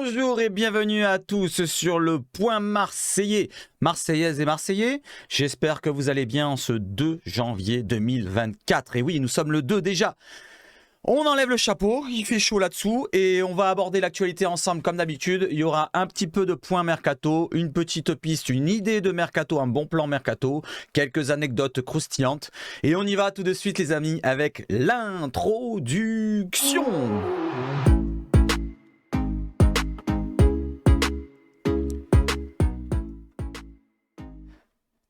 Bonjour et bienvenue à tous sur le point marseillais, Marseillaises et Marseillais. J'espère que vous allez bien en ce 2 janvier 2024. Et oui, nous sommes le 2 déjà. On enlève le chapeau, il fait chaud là-dessous et on va aborder l'actualité ensemble comme d'habitude. Il y aura un petit peu de point mercato, une petite piste, une idée de mercato, un bon plan mercato, quelques anecdotes croustillantes. Et on y va tout de suite les amis avec l'introduction.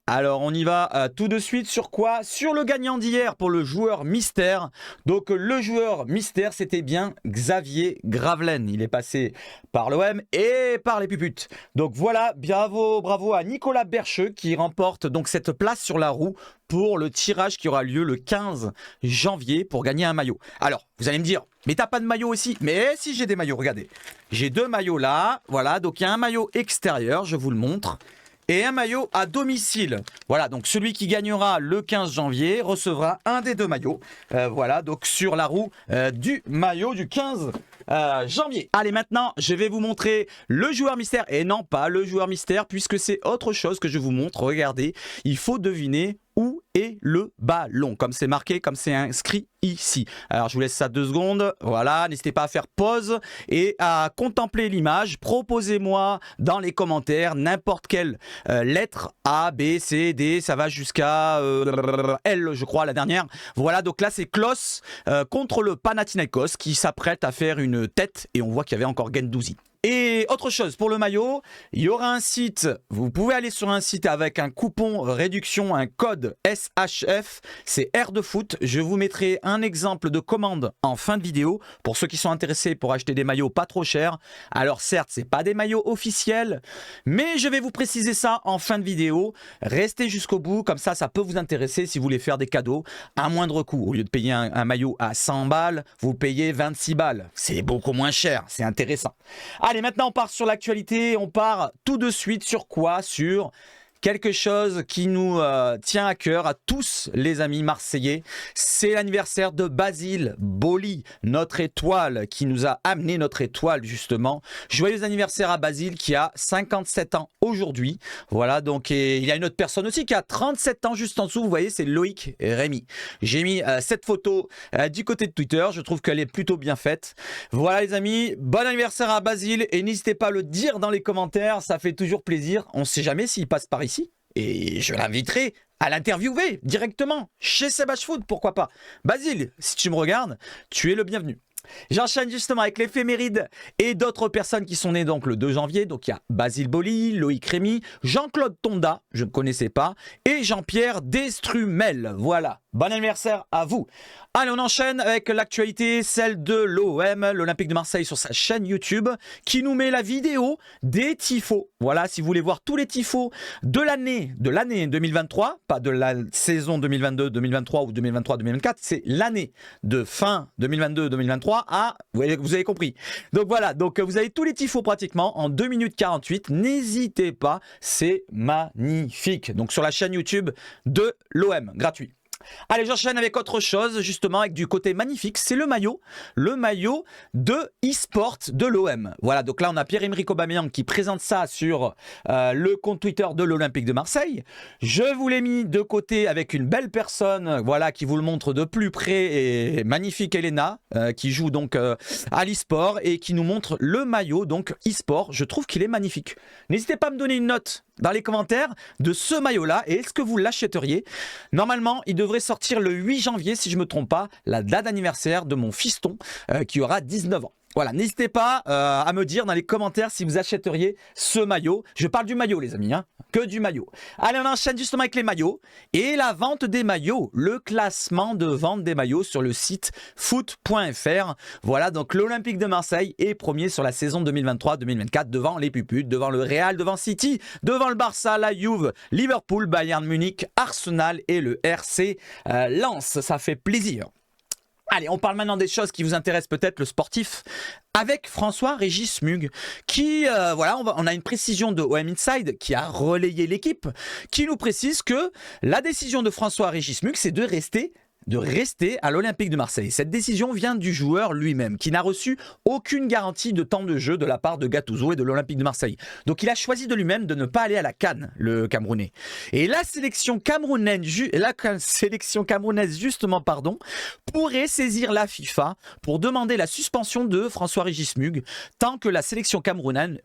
Alors on y va tout de suite sur quoi? Sur le gagnant d'hier pour le joueur mystère. Donc le joueur mystère c'était bien Xavier Gravelaine. Il est passé par l'OM et par les Puputes. Donc voilà, bravo à Nicolas Bercheux qui remporte donc cette place sur la roue pour le tirage qui aura lieu le 15 janvier pour gagner un maillot. Alors vous allez me dire, mais t'as pas de maillot aussi? Mais si, j'ai des maillots, regardez. J'ai 2 maillots là, voilà, donc il y a un maillot extérieur, je vous le montre. Et un maillot à domicile. Voilà, donc celui qui gagnera le 15 janvier recevra un des 2 maillots. Voilà, donc sur la roue du maillot du 15 janvier. Allez, maintenant, je vais vous montrer le joueur mystère. Et non, pas le joueur mystère, puisque c'est autre chose que je vous montre. Regardez, il faut deviner où est le ballon, comme c'est marqué, comme c'est inscrit ici. Alors je vous laisse ça 2 secondes, voilà, n'hésitez pas à faire pause et à contempler l'image. Proposez-moi dans les commentaires n'importe quelle lettre A, B, C, D, ça va jusqu'à L je crois la dernière. Voilà, donc là c'est Klos contre le Panathinaikos qui s'apprête à faire une tête et on voit qu'il y avait encore Guendouzi. Et autre chose, pour le maillot, il y aura un site, vous pouvez aller sur un site avec un coupon réduction, un code SHF, c'est Air de Foot. Je vous mettrai un exemple de commande en fin de vidéo pour ceux qui sont intéressés pour acheter des maillots pas trop chers. Alors certes, c'est pas des maillots officiels, mais je vais vous préciser ça en fin de vidéo. Restez jusqu'au bout, comme ça peut vous intéresser si vous voulez faire des cadeaux à moindre coût. Au lieu de payer un maillot à 100 balles, vous payez 26 balles. C'est beaucoup moins cher, c'est intéressant. Allez, maintenant on part sur l'actualité, on part tout de suite sur quoi? Sur quelque chose qui nous tient à cœur à tous les amis marseillais. C'est l'anniversaire de Basile Boli, notre étoile, qui nous a amené notre étoile justement. Joyeux anniversaire à Basile qui a 57 ans aujourd'hui. Voilà, donc et il y a une autre personne aussi qui a 37 ans juste en dessous. Vous voyez, c'est Loïc Rémy. J'ai mis cette photo du côté de Twitter. Je trouve qu'elle est plutôt bien faite. Voilà les amis, bon anniversaire à Basile et n'hésitez pas à le dire dans les commentaires. Ça fait toujours plaisir. On ne sait jamais s'il passe par ici. Et je l'inviterai à l'interviewer directement chez Sebache Foot, pourquoi pas. Basile, si tu me regardes, tu es le bienvenu. J'enchaîne justement avec l'éphéméride et d'autres personnes qui sont nées donc le 2 janvier. Donc il y a Basile Boli, Loïc Rémy, Jean-Claude Tonda, je ne connaissais pas, et Jean-Pierre Destrumel. Voilà, bon anniversaire à vous. Allez, on enchaîne avec l'actualité, celle de l'OM, l'Olympique de Marseille sur sa chaîne YouTube, qui nous met la vidéo des tifos. Voilà, si vous voulez voir tous les tifos de l'année 2023, pas de la saison 2022-2023 ou 2023-2024, c'est l'année de fin 2022-2023 à, vous avez compris. Donc voilà, donc vous avez tous les tifos pratiquement en 2 minutes 48. N'hésitez pas, c'est magnifique. Donc sur la chaîne YouTube de l'OM, gratuit. Allez, j'enchaîne avec autre chose, justement, avec du côté magnifique, c'est le maillot de e-sport de l'OM. Voilà, donc là, on a Pierre-Emerick Aubameyang qui présente ça sur le compte Twitter de l'Olympique de Marseille. Je vous l'ai mis de côté avec une belle personne, voilà, qui vous le montre de plus près, et magnifique Elena, qui joue donc à l'e-sport et qui nous montre le maillot, donc e-sport. Je trouve qu'il est magnifique. N'hésitez pas à me donner une note dans les commentaires de ce maillot-là et est-ce que vous l'achèteriez? Normalement, il devrait sortir le 8 janvier, si je ne me trompe pas, la date d'anniversaire de mon fiston qui aura 19 ans. Voilà, n'hésitez pas à me dire dans les commentaires si vous achèteriez ce maillot. Je parle du maillot, les amis, hein, que du maillot. Allez, on enchaîne justement avec les maillots et la vente des maillots, le classement de vente des maillots sur le site foot.fr. Voilà, donc l'Olympique de Marseille est premier sur la saison 2023-2024 devant les Puputes, devant le Real, devant City, devant le Barça, la Juve, Liverpool, Bayern Munich, Arsenal et le RC Lens. Ça fait plaisir. Allez, on parle maintenant des choses qui vous intéressent peut-être, le sportif, avec François-Régis Mug, qui, voilà, on a une précision de OM Inside qui a relayé l'équipe, qui nous précise que la décision de François-Régis Mug, c'est de rester de rester à l'Olympique de Marseille. Cette décision vient du joueur lui-même, qui n'a reçu aucune garantie de temps de jeu de la part de Gattuso et de l'Olympique de Marseille. Donc il a choisi de lui-même de ne pas aller à la CAN, le Camerounais. Et la sélection camerounaise, justement, pourrait saisir la FIFA pour demander la suspension de François-Régis Mugg tant que la sélection camerounaise,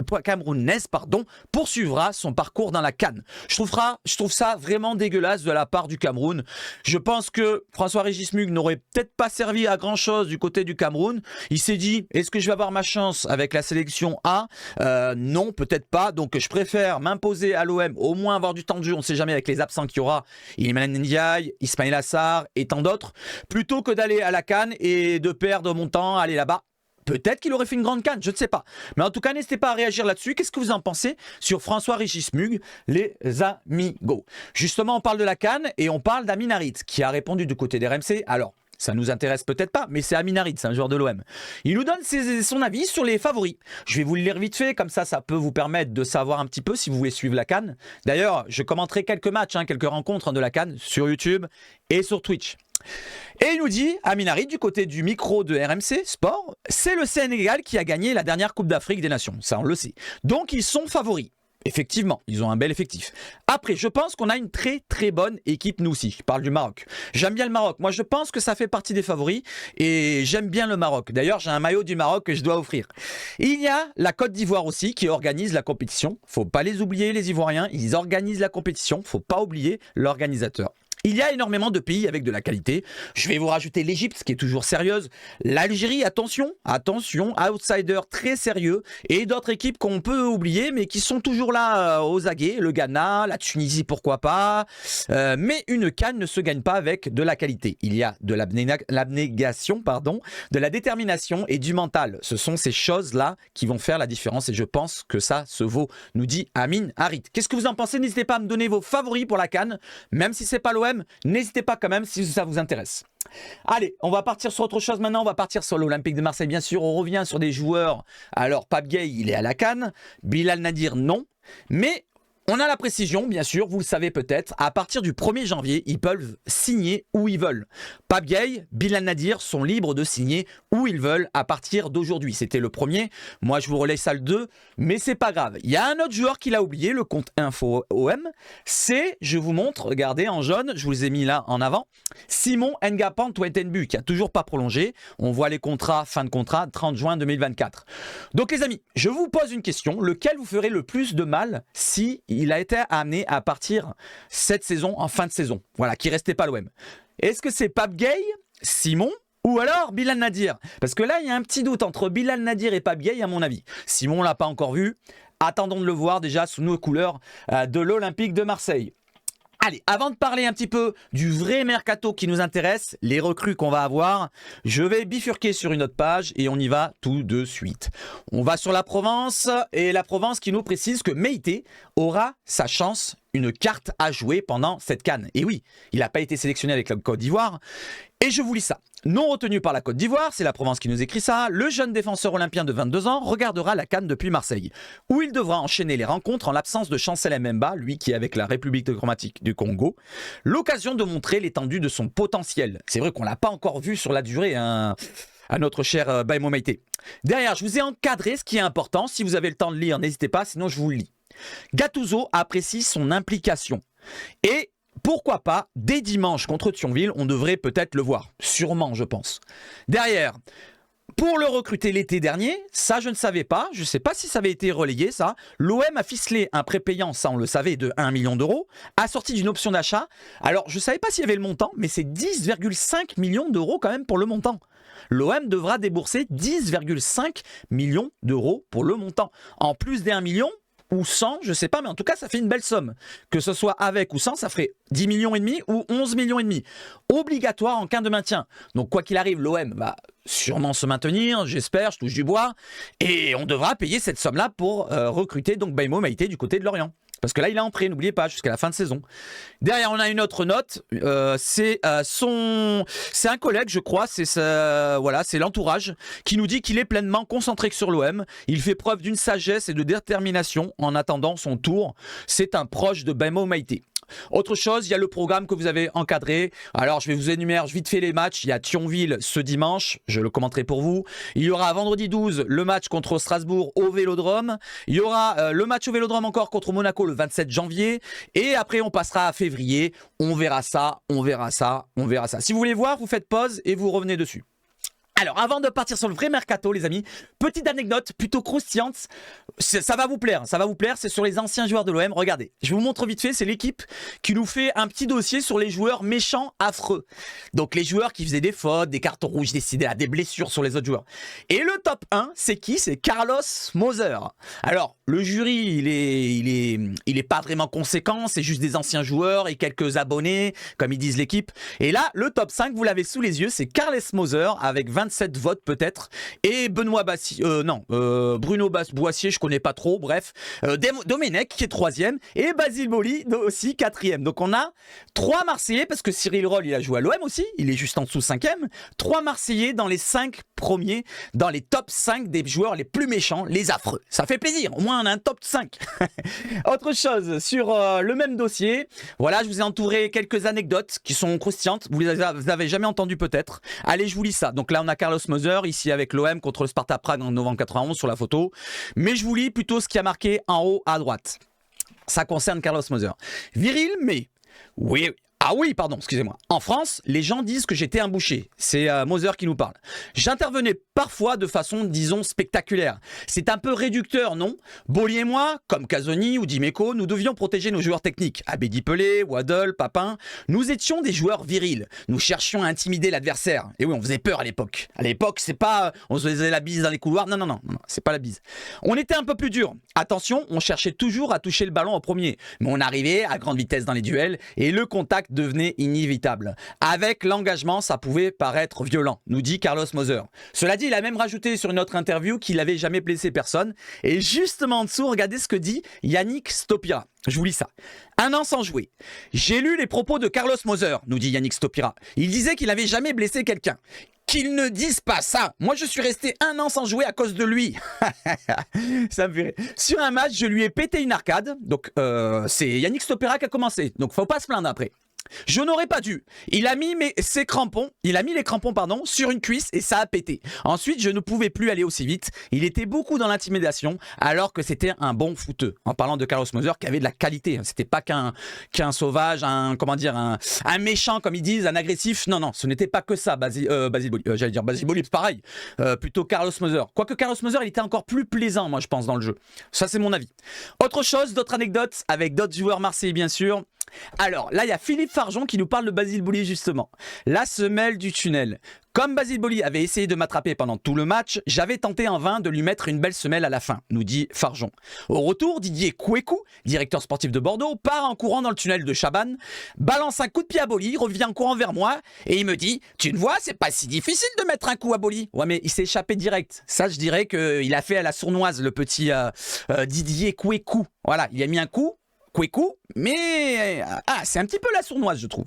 poursuivra son parcours dans la CAN. Je trouve ça vraiment dégueulasse de la part du Cameroun. Je pense que François-Régis Mugg n'aurait peut-être pas servi à grand-chose du côté du Cameroun. Il s'est dit, est-ce que je vais avoir ma chance avec la sélection A ? Non, peut-être pas. Donc je préfère m'imposer à l'OM, au moins avoir du temps de jeu, on ne sait jamais avec les absents qu'il y aura, Iliman Ndiaye, Ismaïla Sarr et tant d'autres, plutôt que d'aller à la CAN et de perdre mon temps à aller là-bas. Peut-être qu'il aurait fait une grande CAN, je ne sais pas. Mais en tout cas, n'hésitez pas à réagir là-dessus. Qu'est-ce que vous en pensez sur François-Régis Mugg, les amigos? Justement, on parle de la CAN et on parle d'Amin Harit, qui a répondu du côté des RMC. Alors, ça nous intéresse peut-être pas, mais c'est Amin Harit, c'est un joueur de l'OM. Il nous donne son avis sur les favoris. Je vais vous le lire vite fait, comme ça peut vous permettre de savoir un petit peu si vous voulez suivre la CAN. D'ailleurs, je commenterai quelques matchs, quelques rencontres de la CAN sur YouTube et sur Twitch. Et il nous dit, Amin Harit, du côté du micro de RMC Sport, c'est le Sénégal qui a gagné la dernière Coupe d'Afrique des Nations. Ça, on le sait. Donc, ils sont favoris. Effectivement, ils ont un bel effectif. Après, je pense qu'on a une très très bonne équipe, nous aussi. Je parle du Maroc. J'aime bien le Maroc. Moi, je pense que ça fait partie des favoris et j'aime bien le Maroc. D'ailleurs, j'ai un maillot du Maroc que je dois offrir. Il y a la Côte d'Ivoire aussi qui organise la compétition. Faut pas les oublier, les Ivoiriens. Ils organisent la compétition. Faut pas oublier l'organisateur. Il y a énormément de pays avec de la qualité. Je vais vous rajouter l'Égypte, qui est toujours sérieuse. L'Algérie, attention, outsider très sérieux. Et d'autres équipes qu'on peut oublier, mais qui sont toujours là aux aguets. Le Ghana, la Tunisie, pourquoi pas. Mais une CAN ne se gagne pas avec de la qualité. Il y a de l'abnégation, de la détermination et du mental. Ce sont ces choses-là qui vont faire la différence. Et je pense que ça se vaut, nous dit Amin Harit. Qu'est-ce que vous en pensez? N'hésitez pas à me donner vos favoris pour la CAN, même si c'est pas l'OM. N'hésitez pas quand même si ça vous intéresse. Allez, on va partir sur autre chose maintenant. On va partir sur l'Olympique de Marseille, bien sûr. On revient sur des joueurs. Alors, Pape Gueye, il est à la CAN. Bilal Nadir, non. Mais on a la précision, bien sûr, vous le savez peut-être. À partir du 1er janvier, ils peuvent signer où ils veulent. Pape Gueye, Bilal Nadir sont libres de signer où ils veulent à partir d'aujourd'hui. C'était le premier. Moi, je vous relais ça le 2, mais c'est pas grave. Il y a un autre joueur qui l'a oublié, le compte Info OM. C'est, je vous montre, regardez en jaune, je vous les ai mis là en avant, Simon Ngapan Twentenbu, qui a toujours pas prolongé. On voit les contrats, fin de contrat, 30 juin 2024. Donc les amis, je vous pose une question. Lequel vous ferait le plus de mal si il a été amené à partir cette saison en fin de saison? Voilà, qui restait pas l'OM. Est-ce que c'est Pape Gueye, Simon, ou alors Bilal Nadir? Parce que là, il y a un petit doute entre Bilal Nadir et Pape Gueye, à mon avis. Simon, on l'a pas encore vu. Attendons de le voir déjà sous nos couleurs de l'Olympique de Marseille. Allez, avant de parler un petit peu du vrai mercato qui nous intéresse, les recrues qu'on va avoir, je vais bifurquer sur une autre page et on y va tout de suite. On va sur la Provence et la Provence qui nous précise que Meïté aura sa chance, une carte à jouer pendant cette CAN. Et oui, il n'a pas été sélectionné avec la Côte d'Ivoire. Et je vous lis ça. Non retenu par la Côte d'Ivoire, c'est la Provence qui nous écrit ça, le jeune défenseur olympien de 22 ans regardera la CAN depuis Marseille, où il devra enchaîner les rencontres en l'absence de Chancel Mbemba, lui qui est avec la République démocratique du Congo, l'occasion de montrer l'étendue de son potentiel. C'est vrai qu'on ne l'a pas encore vu sur la durée, à notre cher Baïmo Meïté. Derrière, je vous ai encadré ce qui est important. Si vous avez le temps de lire, n'hésitez pas, sinon je vous le lis. Gattuso apprécie son implication. Et pourquoi pas, dès dimanche contre Thionville, on devrait peut-être le voir. Sûrement, je pense. Derrière, pour le recruter l'été dernier, ça je ne savais pas, je ne sais pas si ça avait été relayé ça, l'OM a ficelé un prépayant, ça on le savait, de 1 million d'euros, assorti d'une option d'achat. Alors je ne savais pas s'il y avait le montant, mais c'est 10,5 millions d'euros quand même pour le montant. L'OM devra débourser 10,5 millions d'euros pour le montant. En plus des 1 million, ou 100, je ne sais pas, mais en tout cas, ça fait une belle somme. Que ce soit avec ou sans, ça ferait 10 millions et demi ou 11 millions et demi. Obligatoire en cas de maintien. Donc, quoi qu'il arrive, l'OM va sûrement se maintenir, j'espère, je touche du bois. Et on devra payer cette somme-là pour recruter donc Baïmo Meïté du côté de Lorient. Parce que là, il est en prêt, n'oubliez pas, jusqu'à la fin de saison. Derrière, on a une autre note. C'est un collègue, je crois. C'est l'entourage qui nous dit qu'il est pleinement concentré sur l'OM. Il fait preuve d'une sagesse et de détermination en attendant son tour. C'est un proche de Baïmo Meïté. Autre chose, il y a le programme que vous avez encadré. Alors, je vais vous énumérer vite fait les matchs. Il y a Thionville ce dimanche, je le commenterai pour vous. Il y aura vendredi 12 le match contre Strasbourg au Vélodrome. Il y aura le match au Vélodrome encore contre Monaco le 27 janvier. Et après, on passera à février. On verra ça, on verra ça, on verra ça. Si vous voulez voir, vous faites pause et vous revenez dessus. Alors, avant de partir sur le vrai mercato, les amis, petite anecdote plutôt croustillante. Ça va vous plaire, c'est sur les anciens joueurs de l'OM. Regardez, je vous montre vite fait, c'est l'équipe qui nous fait un petit dossier sur les joueurs méchants, affreux. Donc, les joueurs qui faisaient des fautes, des cartons rouges décidés à des blessures sur les autres joueurs. Et le top 1, c'est qui? C'est Carlos Moser. Alors, le jury, il est pas vraiment conséquent, c'est juste des anciens joueurs et quelques abonnés, comme ils disent l'équipe. Et là, le top 5, vous l'avez sous les yeux, c'est Carles Moser avec 27 votes peut-être, et Bruno Boissier, je connais pas trop, bref, Domenech qui est 3e, et Basile Boli aussi 4e. Donc on a 3 Marseillais, parce que Cyril Roll il a joué à l'OM aussi, il est juste en dessous 5e, 3 Marseillais dans les 5 premiers, dans les top 5 des joueurs les plus méchants, les affreux. Ça fait plaisir, au moins on a un top 5. Autre chose, sur le même dossier, voilà, je vous ai entouré quelques anecdotes qui sont croustillantes, vous les avez jamais entendues peut-être. Allez, je vous lis ça. Donc là on a Carlos Moser ici avec l'OM contre le Sparta Prague en novembre 91 sur la photo. Mais je vous lis plutôt ce qui a marqué en haut à droite. Ça concerne Carlos Moser. Viril, mais... Oui, ah oui, pardon, excusez-moi. En France, les gens disent que j'étais un boucher. C'est Moser qui nous parle. J'intervenais parfois de façon, disons, spectaculaire. C'est un peu réducteur, non? Boli et moi, comme Casoni ou Dimeco, nous devions protéger nos joueurs techniques. Abedi Pelé, Waddle, Papin. Nous étions des joueurs virils. Nous cherchions à intimider l'adversaire. Et oui, on faisait peur à l'époque. À l'époque, c'est pas on se faisait la bise dans les couloirs. Non, c'est pas la bise. On était un peu plus dur. Attention, on cherchait toujours à toucher le ballon en premier. Mais on arrivait à grande vitesse dans les duels et le contact devenait inévitable. Avec l'engagement, ça pouvait paraître violent, nous dit Carlos Moser. Cela dit, il a même rajouté sur une autre interview qu'il n'avait jamais blessé personne. Et justement en dessous, regardez ce que dit Yannick Stopira. Je vous lis ça. 1 an sans jouer. J'ai lu les propos de Carlos Moser, nous dit Yannick Stopira. Il disait qu'il n'avait jamais blessé quelqu'un. Qu'ils ne disent pas ça. Moi, je suis resté 1 an sans jouer à cause de lui. Ça me fait rire. Sur un match, je lui ai pété une arcade. Donc, c'est Yannick Stopira qui a commencé. Donc, faut pas se plaindre après. Je n'aurais pas dû. Il a mis les crampons sur une cuisse et ça a pété. Ensuite, je ne pouvais plus aller aussi vite. Il était beaucoup dans l'intimidation alors que c'était un bon footeux. En parlant de Carlos Moser qui avait de la qualité. C'était pas qu'un sauvage, un méchant comme ils disent, un agressif. Non, ce n'était pas que ça, Basile Boli. J'allais dire Basile Boli, pareil. Plutôt Carlos Moser. Quoique Carlos Moser, il était encore plus plaisant, moi je pense, dans le jeu. Ça, c'est mon avis. Autre chose, d'autres anecdotes avec d'autres joueurs marseillais, bien sûr. Alors, là, il y a Philippe Farjon qui nous parle de Basile Boli, justement. La semelle du tunnel. Comme Basile Boli avait essayé de m'attraper pendant tout le match, j'avais tenté en vain de lui mettre une belle semelle à la fin, nous dit Farjon. Au retour, Didier Kouekou, directeur sportif de Bordeaux, part en courant dans le tunnel de Chabannes, balance un coup de pied à Boli, revient en courant vers moi et il me dit « Tu ne vois, c'est pas si difficile de mettre un coup à Boli. » Ouais, mais il s'est échappé direct. Ça, je dirais qu'il a fait à la sournoise, le petit Didier Kouekou. Voilà, il a mis un coup. Kouekou, mais c'est un petit peu la sournoise, je trouve.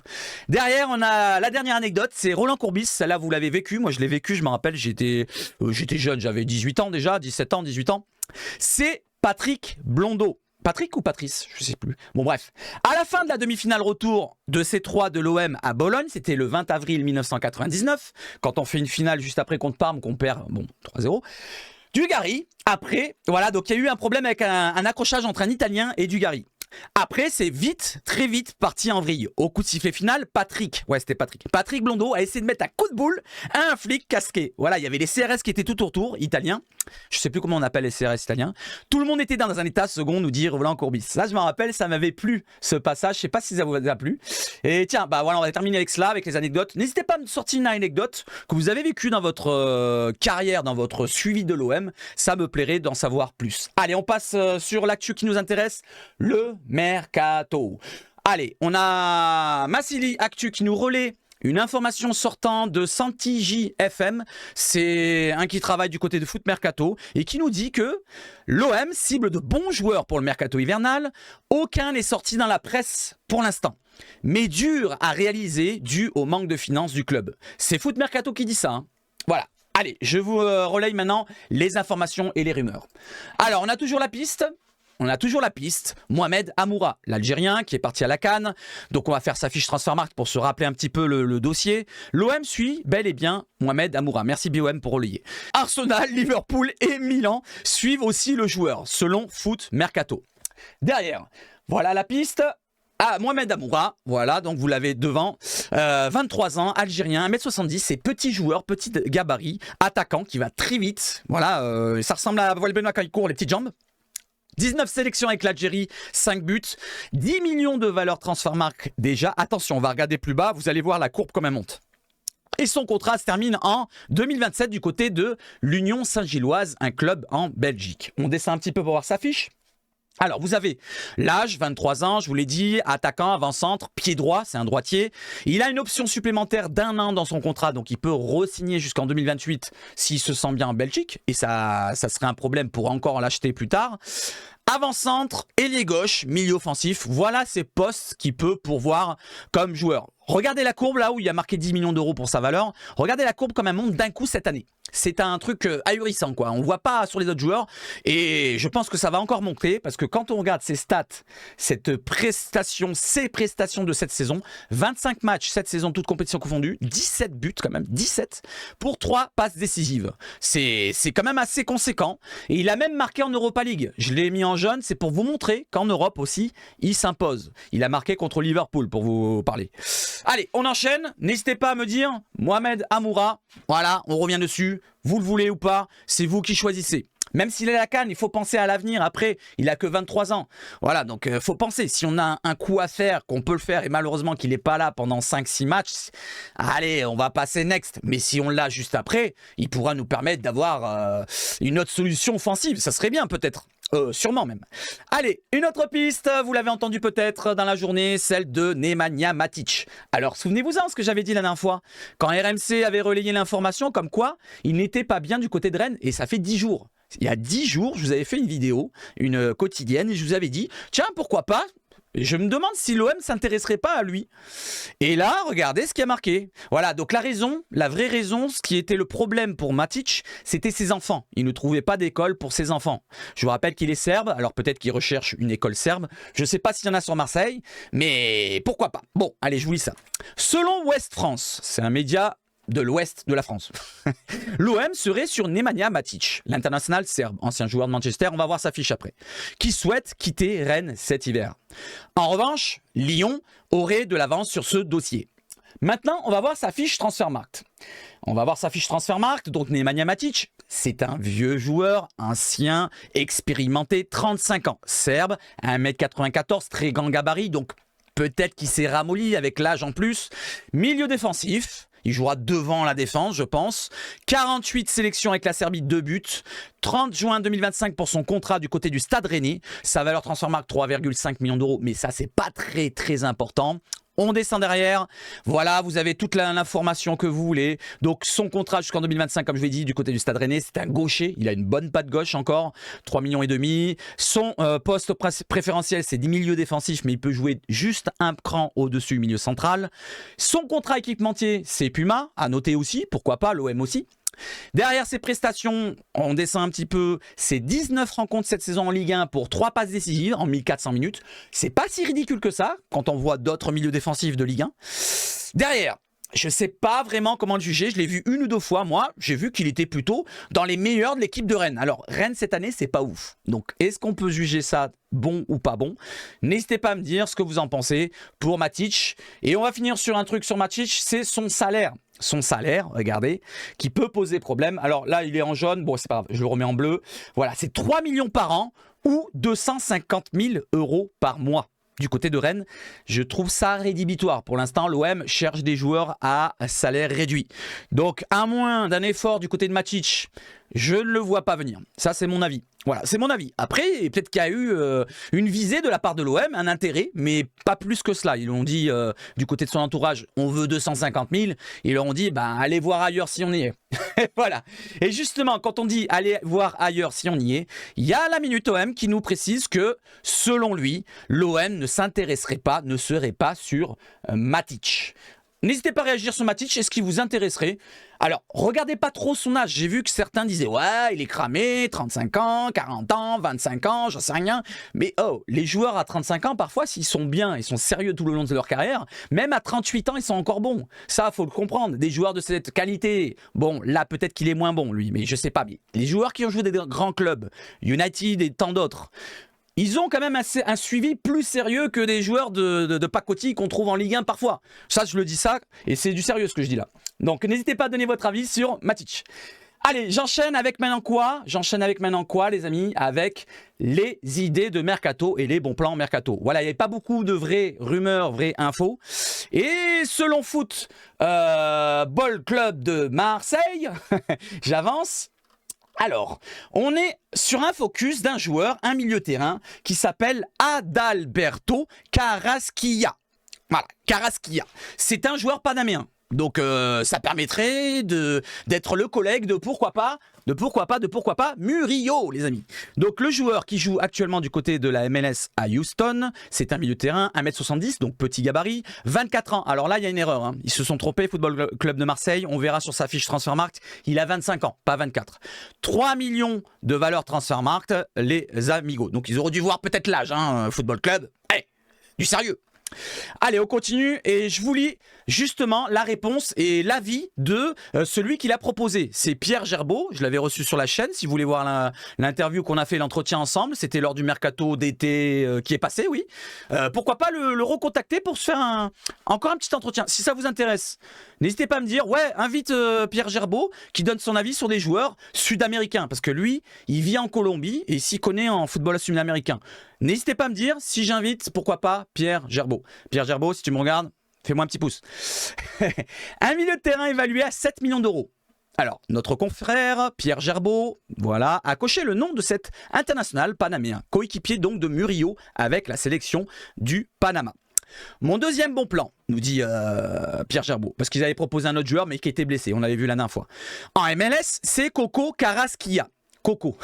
Derrière, on a la dernière anecdote, c'est Roland Courbis. Celle-là, vous l'avez vécu. Moi, je l'ai vécu, je me rappelle, j'étais jeune, j'avais 18 ans déjà, 17 ans, 18 ans. C'est Patrick Blondeau. Patrick ou Patrice, je sais plus. Bon, bref. À la fin de la demi-finale retour de C3 de l'OM à Bologne, c'était le 20 avril 1999, quand on fait une finale juste après contre Parme, qu'on perd, 3-0. Dugarry, après, voilà, donc il y a eu un problème avec un accrochage entre un Italien et Dugarry. Après, c'est très vite parti en vrille. Au coup de sifflet final, Patrick Blondeau a essayé de mettre un coup de boule à un flic casqué. Voilà, il y avait les CRS qui étaient tout autour, italiens. Je sais plus comment on appelle les CRS italiens. Tout le monde était dans un état second, nous dit Roland Courbis. Là, je me rappelle, ça m'avait plu, ce passage. Je sais pas si ça vous a plu. Et tiens, voilà, on va terminer avec cela, avec les anecdotes. N'hésitez pas à me sortir une anecdote que vous avez vécue dans votre carrière, dans votre suivi de l'OM. Ça me plairait d'en savoir plus. Allez, on passe sur l'actu qui nous intéresse, le mercato. Allez, on a Massili Actu qui nous relaie une information sortant de Santi JFM, c'est un qui travaille du côté de Foot Mercato et qui nous dit que l'OM cible de bons joueurs pour le mercato hivernal. Aucun n'est sorti dans la presse pour l'instant, mais dur à réaliser dû au manque de finances du club. C'est Foot Mercato qui dit ça, hein. Voilà. Allez, je vous relaye maintenant les informations et les rumeurs. Alors, on a toujours la piste. on a toujours la piste. Mohamed Amoura, l'Algérien qui est parti à la CAN. Donc on va faire sa fiche Transfermarkt pour se rappeler un petit peu le dossier. L'OM suit bel et bien Mohamed Amoura. Merci BOM pour relayer. Arsenal, Liverpool et Milan suivent aussi le joueur, selon Foot Mercato. Derrière, voilà la piste. Ah, Mohamed Amoura, voilà, donc vous l'avez devant, 23 ans, algérien, 1m70, c'est petit joueur, petit gabarit, attaquant qui va très vite, voilà, ça ressemble à Walbena quand il court, les petites jambes. 19 sélections avec l'Algérie, 5 buts, 10 millions de valeur Transfermarkt déjà. Attention, on va regarder plus bas, vous allez voir la courbe comme elle monte. Et son contrat se termine en 2027 du côté de l'Union Saint-Gilloise, un club en Belgique. On descend un petit peu pour voir sa fiche. Alors, vous avez l'âge, 23 ans, je vous l'ai dit, attaquant, avant-centre, pied droit, c'est un droitier. Il a une option supplémentaire d'1 an dans son contrat, donc il peut re-signer jusqu'en 2028 s'il se sent bien en Belgique. Et ça serait un problème pour encore l'acheter plus tard. Avant-centre, ailier gauche, milieu offensif, voilà ces postes qu'il peut pourvoir comme joueur. Regardez la courbe là où il y a marqué 10 millions d'euros pour sa valeur. Regardez la courbe comme elle monte d'un coup cette année. C'est un truc ahurissant quoi. On ne voit pas sur les autres joueurs et je pense que ça va encore monter parce que quand on regarde ses stats, ces prestations de cette saison, 25 matchs cette saison, toutes compétitions confondues, 17 buts quand même, 17 pour 3 passes décisives. C'est quand même assez conséquent et il a même marqué en Europa League. Je l'ai mis en jaune, c'est pour vous montrer qu'en Europe aussi, il s'impose. Il a marqué contre Liverpool pour vous parler. Allez, on enchaîne. N'hésitez pas à me dire, Mohamed Amoura, voilà, on revient dessus. Vous le voulez ou pas, c'est vous qui choisissez. Même s'il est à la CAN, il faut penser à l'avenir. Après, il a que 23 ans. Voilà, donc il faut penser. Si on a un coup à faire, qu'on peut le faire, et malheureusement qu'il n'est pas là pendant 5-6 matchs, allez, on va passer next. Mais si on l'a juste après, il pourra nous permettre d'avoir une autre solution offensive. Ça serait bien peut-être. Sûrement même. Allez, une autre piste, vous l'avez entendu peut-être dans la journée, celle de Nemanja Matic. Alors souvenez-vous-en ce que j'avais dit la dernière fois, quand RMC avait relayé l'information comme quoi il n'était pas bien du côté de Rennes, et ça fait 10 jours. Il y a 10 jours, je vous avais fait une vidéo, une quotidienne, et je vous avais dit, tiens, pourquoi pas ? Je me demande si l'OM ne s'intéresserait pas à lui. Et là, regardez ce qui a marqué. Voilà, donc la vraie raison, ce qui était le problème pour Matic, c'était ses enfants. Il ne trouvait pas d'école pour ses enfants. Je vous rappelle qu'il est serbe, alors peut-être qu'il recherche une école serbe. Je ne sais pas s'il y en a sur Marseille, mais pourquoi pas. Bon, allez, je vous lis ça. Selon Ouest France, c'est un média de l'ouest de la France. L'OM serait sur Nemanja Matic, l'international serbe, ancien joueur de Manchester, on va voir sa fiche après, qui souhaite quitter Rennes cet hiver. En revanche, Lyon aurait de l'avance sur ce dossier. Maintenant, on va voir sa fiche Transfermarkt. Donc Nemanja Matic, c'est un vieux joueur, ancien, expérimenté, 35 ans, serbe, 1m94, très grand gabarit, donc peut-être qu'il s'est ramolli avec l'âge en plus. Milieu défensif. Il jouera devant la défense, je pense. 48 sélections avec la Serbie, 2 buts. 30 juin 2025 pour son contrat du côté du Stade Rennais. Sa valeur Transfermarkt, 3,5 millions d'euros. Mais ça, c'est pas très important. On descend derrière. Voilà, vous avez toute l'information que vous voulez. Donc, son contrat jusqu'en 2025, comme je l'ai dit, du côté du Stade Rennais, c'est un gaucher. Il a une bonne patte gauche encore. 3,5 millions. Son poste préférentiel, c'est 10 milieux défensifs, mais il peut jouer juste un cran au-dessus du milieu central. Son contrat équipementier, c'est Puma. À noter aussi, pourquoi pas, l'OM aussi. Derrière ses prestations, on descend un petit peu, c'est 19 rencontres cette saison en Ligue 1 pour 3 passes décisives en 1400 minutes. C'est pas si ridicule que ça quand on voit d'autres milieux défensifs de Ligue 1. Derrière, je sais pas vraiment comment le juger, je l'ai vu 1 ou 2 fois, moi, j'ai vu qu'il était plutôt dans les meilleurs de l'équipe de Rennes. Alors, Rennes cette année, c'est pas ouf. Donc, est-ce qu'on peut juger ça bon ou pas bon? N'hésitez pas à me dire ce que vous en pensez pour Matic. Et on va finir sur un truc sur Matic, c'est son salaire. Son salaire, regardez, qui peut poser problème. Alors là, il est en jaune, bon, c'est pas grave, je le remets en bleu. Voilà, c'est 3 millions par an ou 250 000 euros par mois. Du côté de Rennes, je trouve ça rédhibitoire. Pour l'instant, l'OM cherche des joueurs à salaire réduit. Donc, à moins d'un effort du côté de Matic, je ne le vois pas venir. Ça, c'est mon avis. Voilà, c'est mon avis. Après, peut-être qu'il y a eu une visée de la part de l'OM, un intérêt, mais pas plus que cela. Ils l'ont dit du côté de son entourage, on veut 250 000. Ils leur ont dit, ben, allez voir ailleurs si on y est. Voilà. Et justement, quand on dit allez voir ailleurs si on y est, il y a la Minute OM qui nous précise que, selon lui, l'OM ne s'intéresserait pas, ne serait pas sur Matic. N'hésitez pas à réagir sur Matic, est-ce qu'il vous intéresserait? Alors, regardez pas trop son âge. J'ai vu que certains disaient « Ouais, il est cramé, 35 ans, 40 ans, 25 ans, j'en sais rien. » Mais oh, les joueurs à 35 ans, parfois, s'ils sont bien, ils sont sérieux tout le long de leur carrière, même à 38 ans, ils sont encore bons. Ça, faut le comprendre. Des joueurs de cette qualité, bon, là, peut-être qu'il est moins bon, lui, mais je sais pas. Mais les joueurs qui ont joué des grands clubs, United et tant d'autres, ils ont quand même un suivi plus sérieux que des joueurs de pacotille qu'on trouve en Ligue 1 parfois. Ça, je le dis ça, et c'est du sérieux ce que je dis là. Donc, n'hésitez pas à donner votre avis sur Matic. Allez, j'enchaîne avec maintenant quoi? Les amis? Avec les idées de Mercato et les bons plans Mercato. Voilà, il n'y avait pas beaucoup de vraies rumeurs, vraies infos. Et selon Foot Ball Club de Marseille, j'avance. Alors, on est sur un focus d'un joueur, un milieu terrain, qui s'appelle Adalberto Carrasquilla. Voilà, Carrasquilla. C'est un joueur panaméen. Donc, ça permettrait d'être le collègue de pourquoi pas Murillo, les amis. Donc, le joueur qui joue actuellement du côté de la MLS à Houston, c'est un milieu de terrain, 1m70, donc petit gabarit, 24 ans. Alors là, il y a une erreur, hein. Ils se sont trompés, Football Club de Marseille, on verra sur sa fiche Transfermarkt, il a 25 ans, pas 24. 3 millions de valeur Transfermarkt, les amigos. Donc, ils auraient dû voir peut-être l'âge, hein, Football Club. Hey, du sérieux. Allez, on continue et je vous lis justement la réponse et l'avis de celui qui l'a proposé. C'est Pierre Gerbeau, je l'avais reçu sur la chaîne, si vous voulez voir l'interview qu'on a fait, l'entretien ensemble, c'était lors du mercato d'été qui est passé, oui. Pourquoi pas le recontacter pour se faire encore un petit entretien, si ça vous intéresse. N'hésitez pas à me dire, ouais, invite Pierre Gerbeau qui donne son avis sur des joueurs sud-américains, parce que lui, il vit en Colombie et il s'y connaît en football sud-américain. N'hésitez pas à me dire, si j'invite, pourquoi pas Pierre Gerbeau. Pierre Gerbeau, si tu me regardes, fais-moi un petit pouce. Un milieu de terrain évalué à 7 millions d'euros. Alors, notre confrère, Pierre Gerbeau, voilà, a coché le nom de cet international panaméen, coéquipier donc de Murillo avec la sélection du Panama. Mon deuxième bon plan, nous dit Pierre Gerbeau, parce qu'ils avaient proposé un autre joueur, mais qui était blessé, on l'avait vu la dernière fois. En MLS, c'est Coco Carrasquilla. Coco.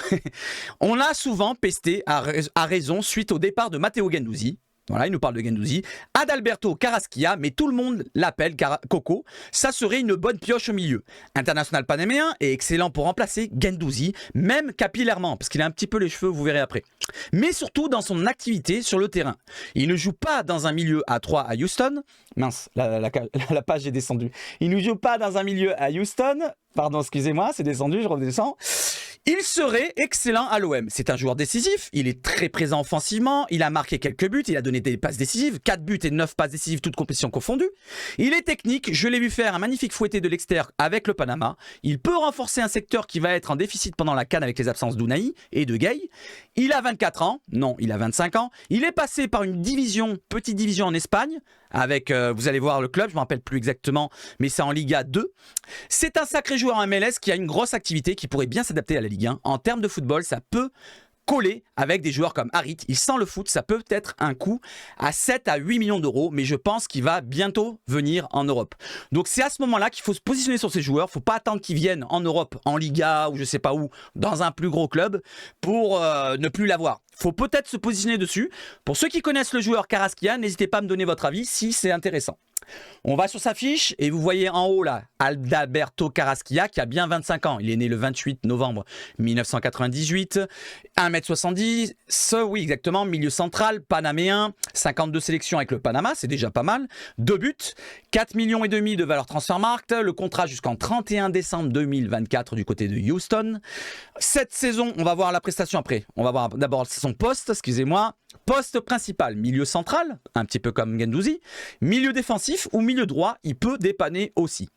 On l'a souvent pesté à raison suite au départ de Matteo Guendouzi. Voilà, il nous parle de Guendouzi. Adalberto Carrasquilla, mais tout le monde l'appelle Coco. Ça serait une bonne pioche au milieu. International panaméen et excellent pour remplacer Guendouzi, même capillairement, parce qu'il a un petit peu les cheveux, vous verrez après. Mais surtout dans son activité sur le terrain. Il ne joue pas dans un milieu à 3 à Houston. Mince, la page est descendue. Il ne joue pas dans un milieu à Houston. Pardon, excusez-moi, c'est descendu, je redescends. Il serait excellent à l'OM. C'est un joueur décisif, il est très présent offensivement, il a marqué quelques buts, il a donné des passes décisives, 4 buts et 9 passes décisives, toutes compétitions confondues. Il est technique, je l'ai vu faire un magnifique fouetté de l'extérieur avec le Panama. Il peut renforcer un secteur qui va être en déficit pendant la CAN avec les absences d'Ounahi et de Gueye. Il a 24 ans, non, il a 25 ans. Il est passé par une petite division en Espagne, avec, vous allez voir le club, je ne me rappelle plus exactement, mais c'est en Liga 2. C'est un sacré joueur en MLS qui a une grosse activité, qui pourrait bien s'adapter à la Ligue 1. En termes de football, ça peut coller avec des joueurs comme Harit. Il sent le foot, ça peut être un coup à 7 à 8 millions d'euros, mais je pense qu'il va bientôt venir en Europe. Donc c'est à ce moment-là qu'il faut se positionner sur ces joueurs. Il ne faut pas attendre qu'ils viennent en Europe, en Liga ou je ne sais pas où, dans un plus gros club, pour ne plus l'avoir. Il faut peut-être se positionner dessus. Pour ceux qui connaissent le joueur Carrasquilla, n'hésitez pas à me donner votre avis si c'est intéressant. On va sur sa fiche et vous voyez en haut là Adalberto Carrasquilla qui a bien 25 ans. Il est né le 28 novembre 1998, 1m70, oui exactement, milieu central, panaméen, 52 sélections avec le Panama, c'est déjà pas mal. 2 buts, 4,5 millions de valeur Transfermarkt, le contrat jusqu'en 31 décembre 2024 du côté de Houston. Cette saison, on va voir la prestation après. On va voir d'abord son poste, excusez-moi. Poste principal, milieu central, un petit peu comme Guendouzi. Milieu défensif ou milieu droit, il peut dépanner aussi.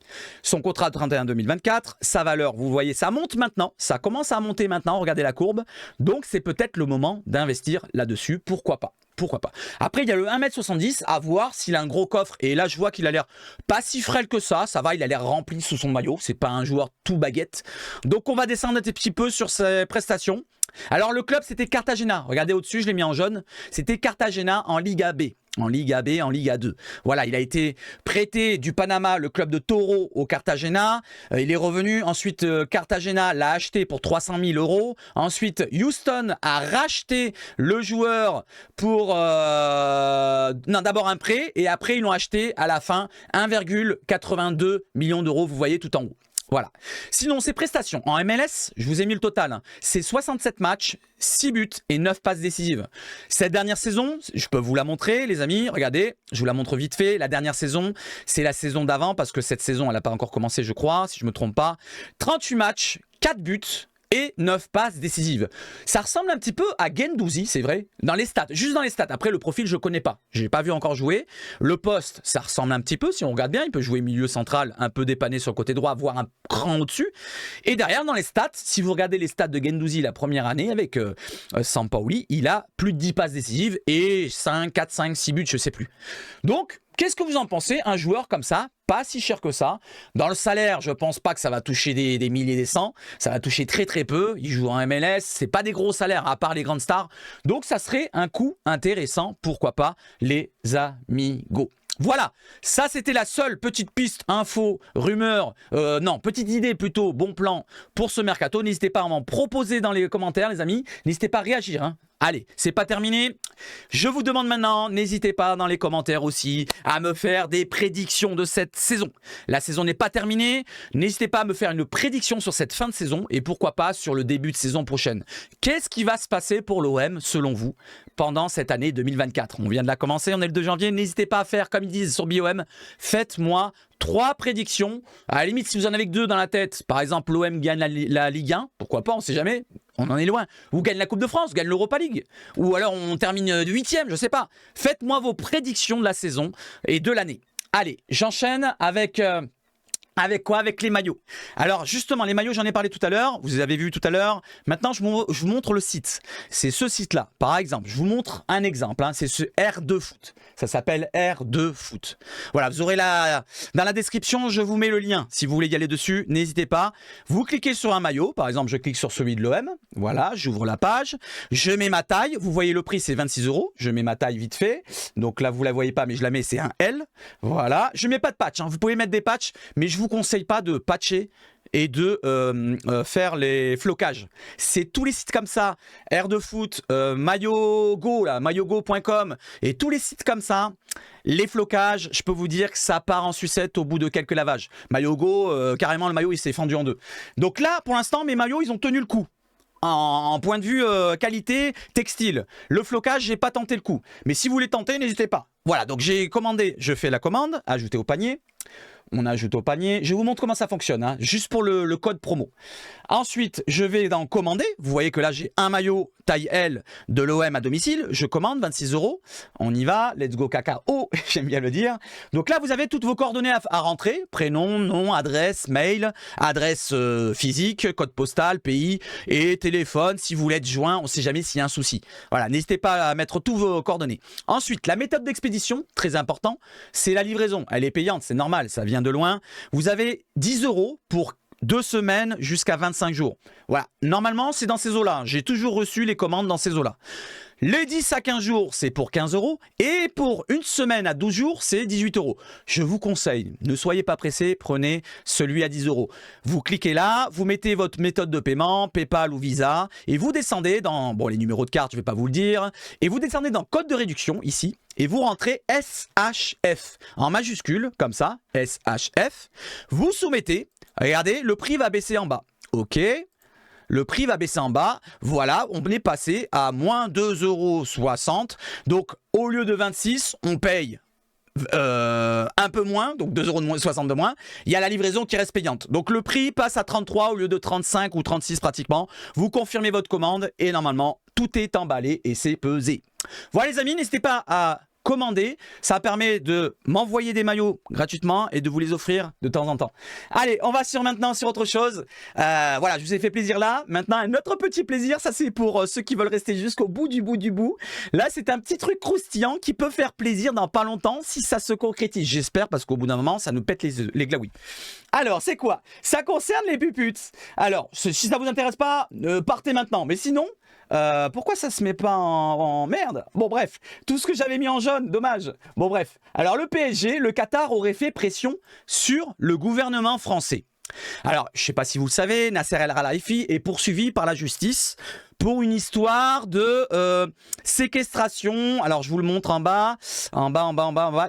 Son contrat de 31-2024, sa valeur, vous voyez, ça monte maintenant. Ça commence à monter maintenant, regardez la courbe. Donc c'est peut-être le moment d'investir là-dessus, pourquoi pas. Pourquoi pas. Après, il y a le 1m70, à voir s'il a un gros coffre. Et là, je vois qu'il a l'air pas si frêle que ça. Ça va, il a l'air rempli sous son maillot. C'est pas un joueur tout baguette. Donc, on va descendre un petit peu sur ses prestations. Alors, le club, c'était Cartagena. Regardez au-dessus, je l'ai mis en jaune. C'était Cartagena en Liga B. en Ligue AB, en Ligue A2. Voilà, il a été prêté du Panama, le club de Toro, au Cartagena. Il est revenu. Ensuite, Cartagena l'a acheté pour 300 000 €. Ensuite, Houston a racheté le joueur pour... non, d'abord un prêt. Et après, ils l'ont acheté à la fin 1,82 million d'euros. Vous voyez tout en haut. Voilà. Sinon, ses prestations en MLS, je vous ai mis le total. Hein. C'est 67 matchs, 6 buts et 9 passes décisives. Cette dernière saison, je peux vous la montrer, les amis. Regardez, je vous la montre vite fait. La dernière saison, c'est la saison d'avant parce que cette saison, elle n'a pas encore commencé, je crois, si je ne me trompe pas. 38 matchs, 4 buts et 9 passes décisives. Ça ressemble un petit peu à Guendouzi, c'est vrai, dans les stats, juste dans les stats. Après, le profil, je ne connais pas. Je n'ai pas vu encore jouer. Le poste, ça ressemble un petit peu, si on regarde bien, il peut jouer milieu central, un peu dépanné sur le côté droit, voire un cran au-dessus. Et derrière, dans les stats, si vous regardez les stats de Guendouzi la première année avec Sampaoli, il a plus de 10 passes décisives et 4, 5, 6 buts, je ne sais plus. Donc, qu'est-ce que vous en pensez? Un joueur comme ça, pas si cher que ça. Dans le salaire, je pense pas que ça va toucher des milliers, des cents. Ça va toucher très très peu. Il joue en MLS, c'est pas des gros salaires à part les grandes stars. Donc ça serait un coup intéressant, pourquoi pas, les amigos. Voilà, ça c'était la seule petite piste, info, rumeur, non, petite idée plutôt, bon plan pour ce mercato. N'hésitez pas à m'en proposer dans les commentaires, les amis. N'hésitez pas à réagir, hein. Allez, c'est pas terminé. Je vous demande maintenant, n'hésitez pas dans les commentaires aussi à me faire des prédictions de cette saison. La saison n'est pas terminée. N'hésitez pas à me faire une prédiction sur cette fin de saison et pourquoi pas sur le début de saison prochaine. Qu'est-ce qui va se passer pour l'OM selon vous pendant cette année 2024? On vient de la commencer, on est le 2 janvier. N'hésitez pas à faire comme ils disent sur BOM. Faites-moi 3 prédictions. À la limite, si vous en avez que 2 dans la tête, par exemple l'OM gagne la Ligue 1, pourquoi pas, on ne sait jamais. On en est loin. Ou gagne la Coupe de France, gagne l'Europa League. Ou alors on termine 8e, je ne sais pas. Faites-moi vos prédictions de la saison et de l'année. Allez, j'enchaîne avec... Avec quoi? Avec les maillots. Alors justement, les maillots, j'en ai parlé tout à l'heure. Vous avez vu tout à l'heure. Maintenant, je vous montre le site. C'est ce site-là. Par exemple, je vous montre un exemple. Hein. C'est ce R2 Foot. Ça s'appelle R2 Foot. Voilà, vous aurez dans la description, je vous mets le lien. Si vous voulez y aller dessus, n'hésitez pas. Vous cliquez sur un maillot. Par exemple, je clique sur celui de l'OM. Voilà, j'ouvre la page. Je mets ma taille. Vous voyez le prix, c'est 26 €. Je mets ma taille vite fait. Donc là, vous la voyez pas, mais je la mets, c'est un L. Voilà. Je mets pas de patch. Hein. Vous pouvez mettre des patchs, mais je vous conseille pas de patcher et de faire les flocages. C'est tous les sites comme ça, R2 Foot, Maillogo, maillogo.com et tous les sites comme ça, les flocages, je peux vous dire que ça part en sucette au bout de quelques lavages. Maillogo, carrément le maillot il s'est fendu en deux. Donc là, pour l'instant, mes maillots, ils ont tenu le coup. En point de vue qualité textile. Le flocage, j'ai pas tenté le coup. Mais si vous voulez tenter, n'hésitez pas. Voilà, donc j'ai commandé, je fais la commande, ajouter au panier. On ajoute au panier. Je vous montre comment ça fonctionne, hein, juste pour le code promo. Ensuite, je vais dans commander. Vous voyez que là, j'ai un maillot taille L de l'OM à domicile. Je commande 26 €. On y va. Let's go cacao. J'aime bien le dire. Donc là, vous avez toutes vos coordonnées à rentrer. Prénom, nom, adresse, mail, adresse physique, code postal, pays et téléphone. Si vous voulez être joint, on ne sait jamais s'il y a un souci. Voilà, n'hésitez pas à mettre tous vos coordonnées. Ensuite, la méthode d'expédition, très important, c'est la livraison. Elle est payante, c'est normal, ça vient de loin. Vous avez 10 € pour 2 semaines jusqu'à 25 jours. Voilà, normalement, c'est dans ces eaux-là. J'ai toujours reçu les commandes dans ces eaux-là. Les 10 à 15 jours, c'est pour 15 € et pour une semaine à 12 jours, c'est 18 €. Je vous conseille, ne soyez pas pressés, prenez celui à 10 €. Vous cliquez là, vous mettez votre méthode de paiement, PayPal ou Visa, et vous descendez dans, bon, les numéros de carte, je ne vais pas vous le dire, et vous descendez dans code de réduction ici, et vous rentrez SHF en majuscule, comme ça, SHF. Vous soumettez, regardez, le prix va baisser en bas. OK. Le prix va baisser en bas. Voilà, on est passé à moins 2,60 €. Donc, au lieu de 26, on paye un peu moins, donc 2,60 € de moins. Il y a la livraison qui reste payante. Donc, le prix passe à 33 au lieu de 35 ou 36 pratiquement. Vous confirmez votre commande et normalement, tout est emballé et c'est pesé. Voilà les amis, n'hésitez pas à commander, ça permet de m'envoyer des maillots gratuitement et de vous les offrir de temps en temps. Allez, on va maintenant sur autre chose. Voilà, je vous ai fait plaisir là. Maintenant, un autre petit plaisir, ça c'est pour ceux qui veulent rester jusqu'au bout du bout du bout. Là, c'est un petit truc croustillant qui peut faire plaisir dans pas longtemps si ça se concrétise. J'espère, parce qu'au bout d'un moment, ça nous pète les glaouis. Alors, c'est quoi? Ça concerne les puputes. Alors, si ça vous intéresse pas, partez maintenant. Mais sinon... pourquoi ça se met pas en merde? Bon bref, tout ce que j'avais mis en jeu jaune, dommage. Bon bref, alors le PSG, le Qatar aurait fait pression sur le gouvernement français. Alors, je ne sais pas si vous le savez, Nasser El Khelaifi est poursuivi par la justice pour une histoire de séquestration. Alors, je vous le montre en bas,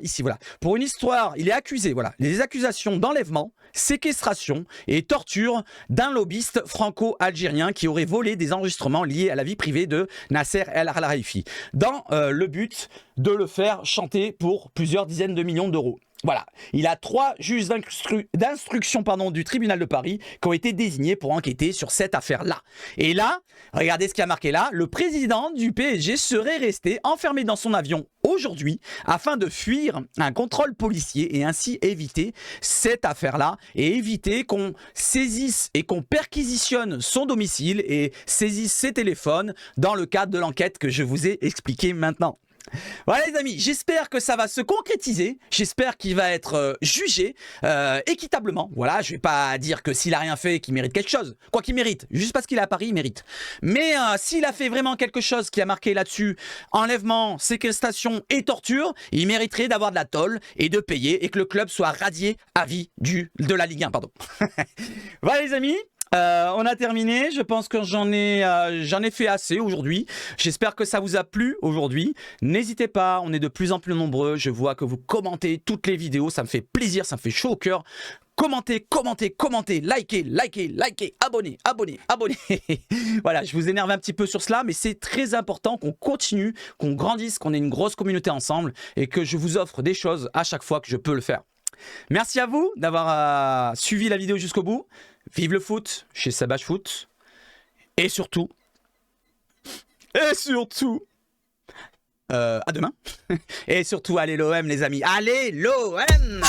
ici, voilà. Pour une histoire, il est accusé, voilà, les accusations d'enlèvement, séquestration et torture d'un lobbyiste franco-algérien qui aurait volé des enregistrements liés à la vie privée de Nasser El Khelaifi, dans le but de le faire chanter pour plusieurs dizaines de millions d'euros. Voilà, il a 3 juges d'instruction du tribunal de Paris qui ont été désignés pour enquêter sur cette affaire-là. Et là, regardez ce qui a marqué là, le président du PSG serait resté enfermé dans son avion aujourd'hui afin de fuir un contrôle policier et ainsi éviter cette affaire-là et éviter qu'on saisisse et qu'on perquisitionne son domicile et saisisse ses téléphones dans le cadre de l'enquête que je vous ai expliqué maintenant. Voilà les amis, j'espère que ça va se concrétiser, j'espère qu'il va être jugé équitablement. Voilà, je vais pas dire que s'il a rien fait qu'il mérite quelque chose, quoi qu'il mérite, juste parce qu'il est à Paris il mérite. Mais s'il a fait vraiment quelque chose qui a marqué là-dessus, enlèvement, séquestration et torture, il mériterait d'avoir de la tôle et de payer et que le club soit radié à vie de la Ligue 1, pardon. Voilà les amis. On a terminé, je pense que j'en ai fait assez aujourd'hui. J'espère que ça vous a plu aujourd'hui. N'hésitez pas, on est de plus en plus nombreux. Je vois que vous commentez toutes les vidéos, ça me fait plaisir, ça me fait chaud au cœur. Commentez, likez, abonnez. Voilà, je vous énerve un petit peu sur cela, mais c'est très important qu'on continue, qu'on grandisse, qu'on ait une grosse communauté ensemble et que je vous offre des choses à chaque fois que je peux le faire. Merci à vous d'avoir suivi la vidéo jusqu'au bout. Vive le foot chez Sabach Foot. Et surtout, à demain. Et surtout, allez l'OM les amis. Allez l'OM!